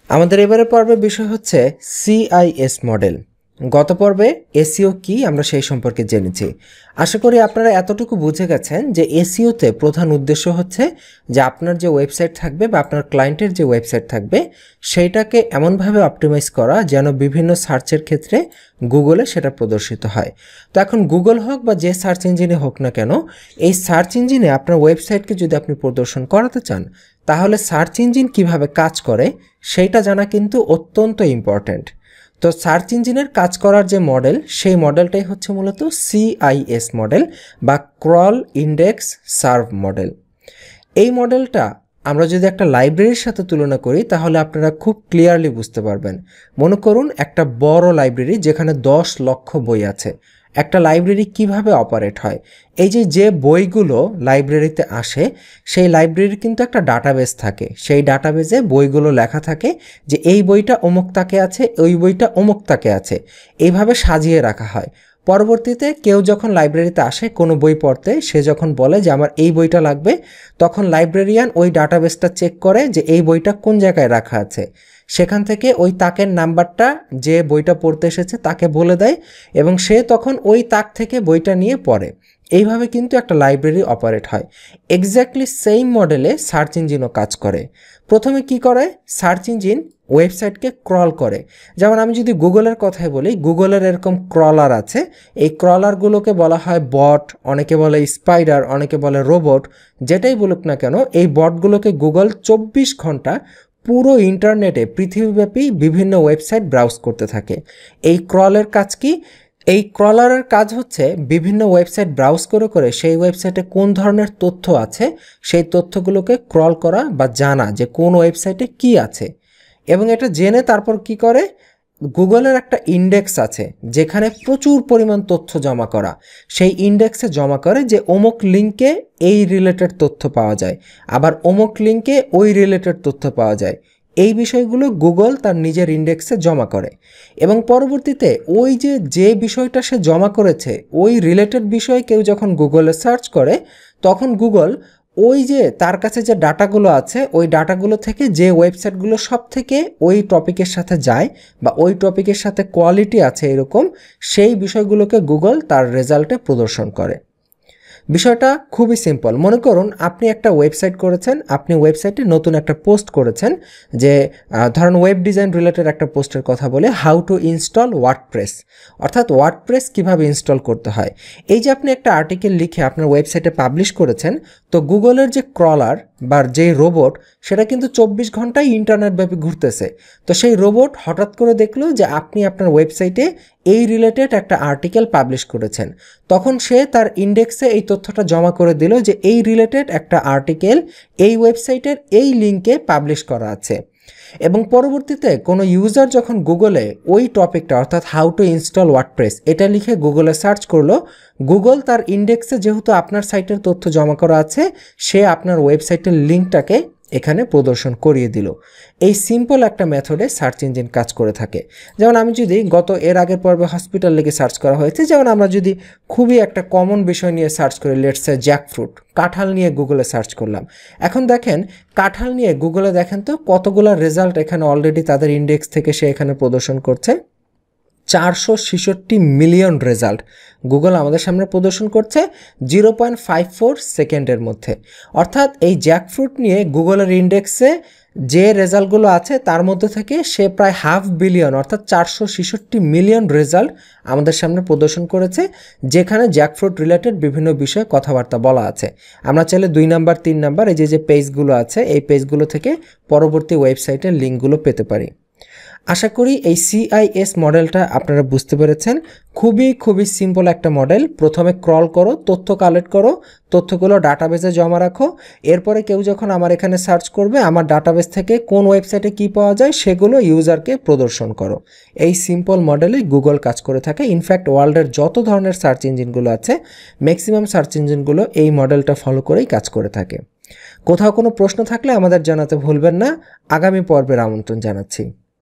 আমাদের এবারে পর্বের বিষয় হচ্ছে সিআইএস মডেল। গত পর্বে এসইও কি আমরা সেই সম্পর্কে জেনেছি। আশা করি আপনারা এতটুকু বুঝে গেছেন যে এসইওতে প্রধান উদ্দেশ্য হচ্ছে যে আপনার যে ওয়েবসাইট থাকবে বা আপনার ক্লায়েন্টের যে ওয়েবসাইট থাকবে সেইটাকে এমনভাবে অপটিমাইজ করা যেন বিভিন্ন সার্চের ক্ষেত্রে গুগলে সেটা প্রদর্শিত হয়। তো এখন গুগল হোক বা যে সার্চ ইঞ্জিনে হোক না কেন, এই সার্চ ইঞ্জিনে আপনার ওয়েবসাইটকে যদি আপনি প্রদর্শন করাতে চান তাহলে সার্চ ইঞ্জিন কিভাবে কাজ করে সেইটা জানা কিন্তু অত্যন্ত ইম্পর্ট্যান্ট। তো সার্চ ইঞ্জিনের কাজ করার যে মডেল সেই মডেলটাই হচ্ছে মূলত সিআইএস মডেল বা ক্রল ইন্ডেক্স সার্ভ মডেল। এই মডেলটা আমরা যদি একটা লাইব্রেরির সাথে তুলনা করি তাহলে আপনারা খুব ক্লিয়ারলি বুঝতে পারবেন। মনে করুন একটা বড় লাইব্রেরি যেখানে 10 লক্ষ বই আছে। একটা লাইব্রেরি কিভাবে অপারেট হয়, এই যে বইগুলো লাইব্রেরিতে আসে সেই লাইব্রেরির কিন্তু একটা ডাটাবেস থাকে। সেই ডাটাবেসে বইগুলো লেখা থাকে যে এই বইটা অমুক তাকে আছে, ওই বইটা অমুক তাকে আছে, এইভাবে সাজিয়ে রাখা হয়। পরবর্তীতে কেউ যখন লাইব্রেরিতে আসে কোনো বই পড়তে, সে যখন বলে যে আমার এই বইটা লাগবে, তখন লাইব্রেরিয়ান ওই ডাটাবেসটা চেক করে যে এই বইটা কোন জায়গায় রাখা আছে। সেখান থেকে ওই তাকের নাম্বারটা যে বইটা পড়তে এসেছে তাকে বলে দেয় এবং সে তখন ওই তাক থেকে বইটা নিয়ে পড়ে। এইভাবে কিন্তু একটা লাইব্রেরি অপারেট হয়। এক্স্যাক্টলি সেম মডেলে সার্চ ইঞ্জিনও কাজ করে। প্রথমে কি করে, সার্চ ইঞ্জিন ওয়েবসাইটকে ক্রল করে। যেমন আমি যদি গুগলের কথাই বলি, গুগলের এরকম ক্রলার আছে। এই ক্রলারগুলোকে বলা হয় বট, অনেকে বলে স্পাইডার, অনেকে বলে রোবট। যেটাই বলুক না কেন, এই বটগুলোকে গুগল 24 ঘন্টা পুরো ইন্টারনেটে পৃথিবীব্যাপী বিভিন্ন ওয়েবসাইট ব্রাউজ করতে থাকে। এই ক্রলের কাজ কি? এই ক্রলারের কাজ হচ্ছে বিভিন্ন ওয়েবসাইট ব্রাউজ করে করে সেই ওয়েবসাইটে কোন ধরনের তথ্য আছে সেই তথ্যগুলোকে ক্রল করা বা জানা যে কোন ওয়েবসাইটে কি আছে। এবং এটা জেনে তারপর কি করে, গুগলের একটা ইন্ডেক্স আছে যেখানে প্রচুর পরিমাণ তথ্য জমা করা। সেই ইন্ডেক্সে জমা করে যে অমুক লিঙ্কে এই রিলেটেড তথ্য পাওয়া যায়, আবার অমুক লিঙ্কে ওই রিলেটেড তথ্য পাওয়া যায়। এই বিষয়গুলো গুগল তার নিজের ইন্ডেক্সে জমা করে এবং পরবর্তীতে ওই যে বিষয়টা সে জমা করেছে ওই রিলেটেড বিষয়ে কেউ যখন গুগলে সার্চ করে তখন গুগল ওই যে তার কাছে যে ডাটাগুলো আছে ওই ডাটাগুলো থেকে যে ওয়েবসাইটগুলো সব থেকে ওই টপিকের সাথে যায় বা ওই টপিকের সাথে কোয়ালিটি আছে এরকম, সেই বিষয়গুলোকে গুগল তার রেজাল্টে প্রদর্শন করে। বিষয়টা খুবই সিম্পল। মনে করুন আপনি একটা ওয়েবসাইট করেছেন, আপনি ওয়েবসাইটে নতুন একটা পোস্ট করেছেন যে ধরুন ওয়েব ডিজাইন রিলেটেড একটা পোস্টের কথা বলে হাউ টু ইনস্টল ওয়ার্ডপ্রেস, অর্থাৎ ওয়ার্ডপ্রেস কীভাবে ইনস্টল করতে হয়। এই যে আপনি একটা আর্টিকেল লিখে আপনার ওয়েবসাইটে পাবলিশ করেছেন, তো গুগলের যে ক্রলার বা যেই রোবট সেটা কিন্তু 24 ঘন্টায় ইন্টারনেটব্যাপী ঘুরতেছে। তো সেই রোবট হঠাৎ করে দেখলো যে আপনি আপনার ওয়েবসাইটে এই রিলেটেড একটা আর্টিকেল পাবলিশ করেছেন, তখন সে তার ইন্ডেক্সে এই তথ্যটা জমা করে দিল যে এই রিলেটেড একটা আর্টিকেল এই ওয়েবসাইটের এই লিঙ্কে পাবলিশ করা আছে। এবং পরবর্তীতে কোনো ইউজার যখন গুগলে ওই টপিকটা অর্থাৎ হাউ টু ইনস্টল ওয়ার্ডপ্রেস এটা লিখে গুগলে সার্চ করলো, গুগল তার ইন্ডেক্সে যেহেতু আপনার সাইটের তথ্য জমা করা আছে সে আপনার ওয়েবসাইটের লিঙ্কটাকে এখানে প্রদর্শন করিয়ে দিল। এই সিম্পল একটা মেথডে সার্চ ইঞ্জিন কাজ করে থাকে। যেমন আমি যদি এর আগের পর্বে হসপিটাল লিখে সার্চ করা হয়েছে, যেমন আমরা যদি খুবই একটা কমন বিষয় নিয়ে সার্চ করি, লেটস সে জ্যাকফ্রুট, কাঁঠাল নিয়ে গুগলে সার্চ করলাম। এখন দেখেন কাঁঠাল নিয়ে গুগলে দেখেন তো কতগুলো রেজাল্ট এখানে অলরেডি তাদের ইন্ডেক্স থেকে সে এখানে প্রদর্শন করছে। 466 মিলিয়ন রেজাল্ট গুগল আমাদের সামনে প্রদর্শন করছে 0.54 সেকেন্ডের মধ্যে। অর্থাৎ এই জ্যাকফ্রুট নিয়ে গুগলের ইন্ডেক্সে যে রেজাল্টগুলো আছে তার মধ্যে থেকে সে প্রায় 500 বিলিয়ন অর্থাৎ 466 মিলিয়ন রেজাল্ট আমাদের সামনে প্রদর্শন করেছে, যেখানে জ্যাকফ্রুট রিলেটেড বিভিন্ন বিষয়ে কথাবার্তা বলা আছে। আমরা চাইলে 2 নাম্বার 3 নাম্বার এই যে পেজগুলো আছে এই পেজগুলো থেকে পরবর্তী ওয়েবসাইটের লিঙ্কগুলো পেতে পারি। আশা করি এই সিআইএস মডেলটা আপনারা বুঝতে পেরেছেন। খুবই সিম্পল একটা মডেল। প্রথমে ক্রল করো, তথ্য কালেক্ট করো, তথ্যগুলো ডাটাবেসে জমা রাখো, এরপরে কেউ যখন আমার এখানে সার্চ করবে আমার ডাটাবেস থেকে কোন ওয়েবসাইটে কি পাওয়া যায় সেগুলো ইউজারকে প্রদর্শন করো। এই সিম্পল মডেলে গুগল কাজ করে থাকে। ইনফ্যাক্ট ওয়ার্ল্ডের যত ধরনের সার্চ ইঞ্জিনগুলো আছে ম্যাক্সিমাম সার্চ ইঞ্জিনগুলো এই মডেলটা ফলো করেই কাজ করে থাকে। কোথাও কোনো প্রশ্ন থাকলে আমাদের জানাতে ভুলবেন না। আগামী পর্বের আমন্ত্রণ জানাচ্ছি।